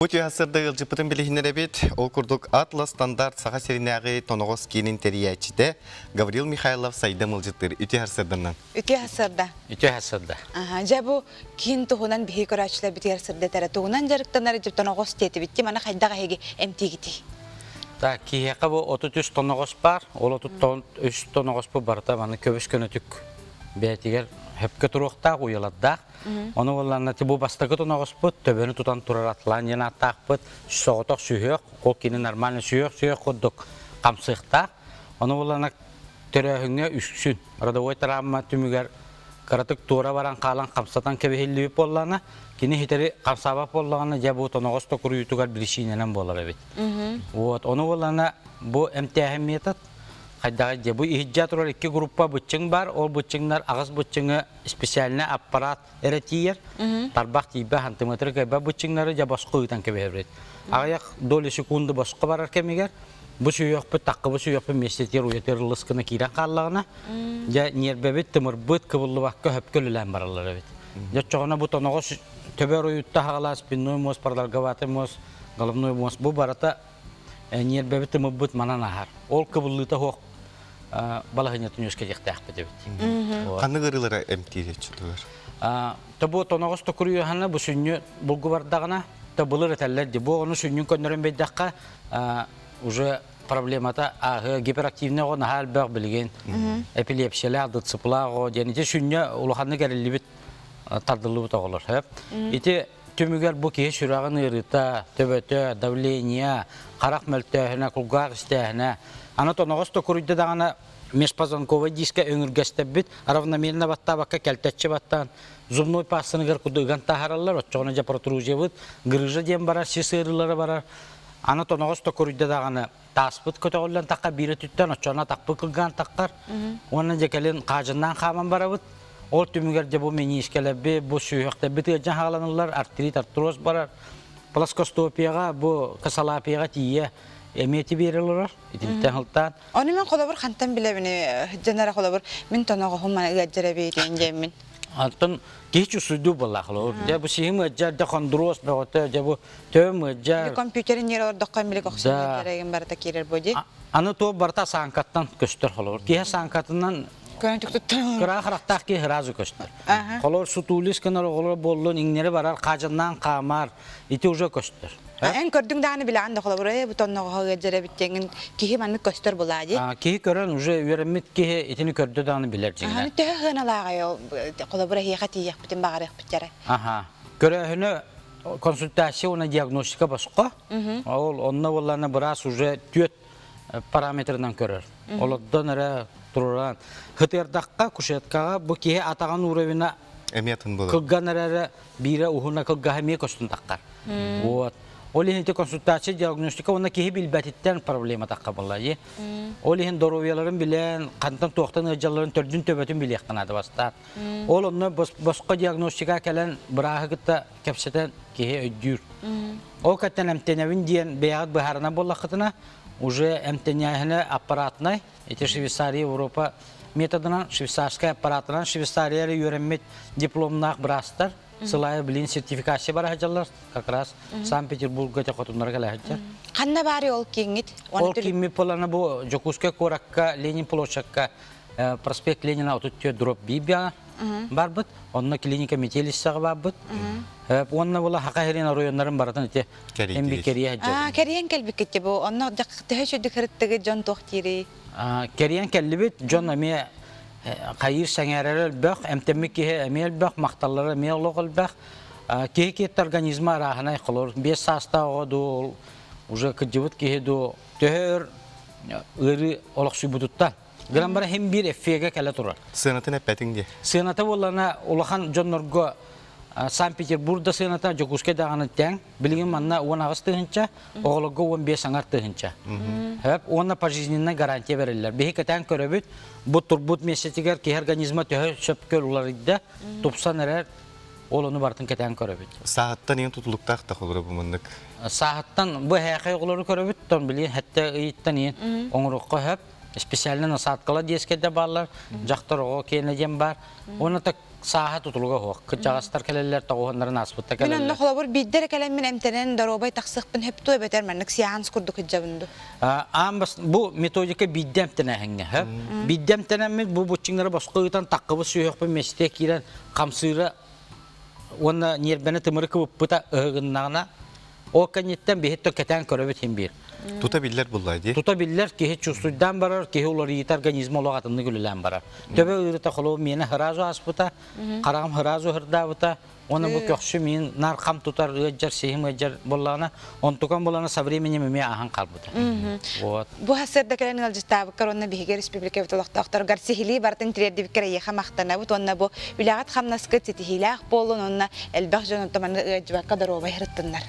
Бути hasırda ылжыпытын билихинер бит, ол курдук Atlas стандарт саға серинағы тоногос кейнин териячиде Гаврил Михайлов сайдам ылжыттыр. Үте hasırдынан. Үте hasırda. Үте hasırda. Жабу кийин тугунан бихи көрачылар бити hasırda тара тугунан жарыктанар жып тоногос тети битти мана хайдага хеги эмтигити. Та киһеққа бу 33 тоногос бар, ол 33 тоногос бу барта мана көбүс көнөтүк бетигер хепке туруктак уяладда. Оны болларна бу бастагы тоногос бу төбөнү тутан турар атлан жана тақпыт соготок сүйөк, ол кини нормально сүйөк коддук камсыкта. Оны болларна төрөһүнгө үскүн. Родовой травма түмүгөр каратык тура баран калан камсатан кебехилип боллана, кини хитери камсаба боллаганы жабу тоногос токуруютугар билишиненен болар бит. Вот, оны болларна бу эмтиахи метод Хайдага жабу ихжатурар iki группа бутчың бар, ол бутчыңдар агыс бутчыңы специальный аппарат эретиер, тарбак тибе сантиметр кайба бутчыңнары жабасқы үтен кеберет. Аяк доли секунды басқы барар кемегер, бу сүйөкпү таккы бу сүйөкпү местетер уятер лыскына кирен қаллағына, жа нербебет тымырбыт кыбылы бакка хөпкөлүлән баралар бит. Жа чоғына бу тоногос төбөр уютта хагала спинной мост, продолговатый мост, головной мост бу барата нербебет тымырбыт манан ахар. Ол кыбылыта хоқ балахыня түнөскө жактак бит. Каны гырылары эмтиечитер. Табу тоногос токуруяхана бу сүннү булгу бардагына табылыр этеллер ди. Бу ону сүннүн көнөрөн бейдакка уже проблемата гиперактивный гона хал баг билген эпилепсиялар дыцыплагы жана сүннү улаханы керилибит тардылып тоголор. Ити түмүгөр бу кие сүрагын ырыта, төбөтө, давление, карак мөлтөһүнө, кулгак истеһине. Аны тоногос токуруйда дагана межпозвонковый дискке өңүргөстөп бит, равномерно баттабакка келтечче баттан, зубной пастаны гер кудуган тахаралар, очоғына жа протрузия бит, грыжа дем барар, сесырылары барар. Аны тоногос токуруйда дагана таспыт көтөгөлөн такка бире түттөн, очоғына такпы кылган таккар, онна жекелен кажындан хаман барабыт. Ол түмүгөр жабу менискелеби, бу сүйөктө бит жан хагаланылар, артрит, артроз барар. Плоскостопияга, бу касалапияга тие эмети берилер, итиптен хылтан. Оны мен колобур хантан билебини, жанара колобур мен тоного хумана гажарабы деңжемин. Алтын кеч усуду балахлор. Жабу сихим жада хондроз беготе, жабу төм жа. Компьютерин нер ордоккан билек оксун кереген барта кирер боди. Аны то барта санкаттан көстөр холор. Кие санкатынан Көнтүк туттан. Кыра характак ки разы көстөр. Холор сутулис кенер олор боллун иңнери барар кажындан камар, ити уже көстөр. En gördüğün dağını bile anda kolabora bu tonnoğa gecerebittiğin kihi manlık göster buladı. Kihi gören уже öğrenmek kihi etini gördü dağını bilir cingine. Hani tehana lağıyor kolabora hiyakati yakbitin bağırık bittere. Aha. Görehine konsultasyona diagnostika başka. Onunla vallahi biraz уже tüet parametreden görür. Oladdan ara turan. Hıtırdakka kuşetkağa bu kihi atağın uğrevine Emetin bulur. kılgan ara bire uhuna kılgahamiye kostun takkar. Вот. Олихин консультация диагностика онна кеһи билбәтиттән проблема таққабыллар. Олихин доровияларын билен, кантан тоқтан ыҗалларын төрдүн төбөтүн билек канады бастар. Ол онна башка диагностика келен бирахыгытта кепсетен кеһи өдүр. О каттан эмтеневин диен беягат бахарына боллакытына уже эмтеняһына аппаратнай, эти Швейцария, Европа методынан швейцарская аппаратынан Швейцария өйрәнмәт дипломнак брастар. Сылайы билин сертификация бар хаҗалар, как раз Санкт-Петербургга тақатуннар келәһәҗәр. Канна бары ол киңит? Ол кимми полана бу Жокуская коракка, Ленин площадка, проспект Ленина отуттё дроп бибия барбыт, онна клиника метелиссага барбыт. Онна була хакайрин районнарын баратын ите эмбикерия хаҗар. Кериен келбикке бу, онна жактыһы шүдү кырыттыгы жон тохтири. Кериен келбит, жон аме Кайыр сәңәрәләр бәх, әмтәмме кеһе әмел бәх, макталлары мелогыл бәх. Кеһе организма рахына кылыр. 5 саста оду уже кыҗыбыт кеһе до төр ыры олаксы бутутта. Грам бара һәм бир эффеге кәлә турар. Сынатын әпәтинге. Сыната боллана улахан жоннорго Санкт-Петербургда сыната Жокуская даганы тәң, билген манна 10 агыстыгынча, оглыгы 15 аңартыгынча. Хәп онна пожизненная гарантия бериләр. Бехи кәтән көрөбүт, бу турбут месетигер ки организма төһө шөпкөл улар идә, 90 нәрәр олону бартын кәтән көрөбүт. Сааттан ең тутулуктак та холыр бу мындык. Сааттан бу хәкый улары көрөбүт, тон билген хәтта ыйттан ең оңрукка хәп специально насаткала дескеде баллар, жактырга кенеден бар. Оны так саха тутулга хох. Кычагастар келелер тагуаннарын аспытта Мен онно келелер. холобур биддер келем мен эмтенен доробай таксыкпын хепту бетер менник сианс курдук жабынды. Амбас бу методика биддем тенехеңе, ха? Биддем тенемме бу бучиңнары башкыйтан таккыбы сүйөкпү месте кирен камсыйра оны нербене тымырыкы буппыта ыгыннагына о канеттен бехетто кетен көрөбөт хем бир. Тута биллер буллайды. Тута биллер ки чувствуйдан барар, ки улар ит организмологатынны гүлелен барар. Төбө үрөтө холо мени харазу аспыта, карагам харазу хырдабыта, оны бу көксү мен наркам тутар ыжар сехим ыжар боллана, онтукан боллана со временем ме ахан калбыта. Вот. Бу хасырда келен алжыстабы корона биһиге республика битолоктоктор гарсихили бартын тирди бикере яха мактана бу онна бу билагат хамнаскы тетихилах болун онна элбах жонотоман ыжбакка дарова хырттыннар.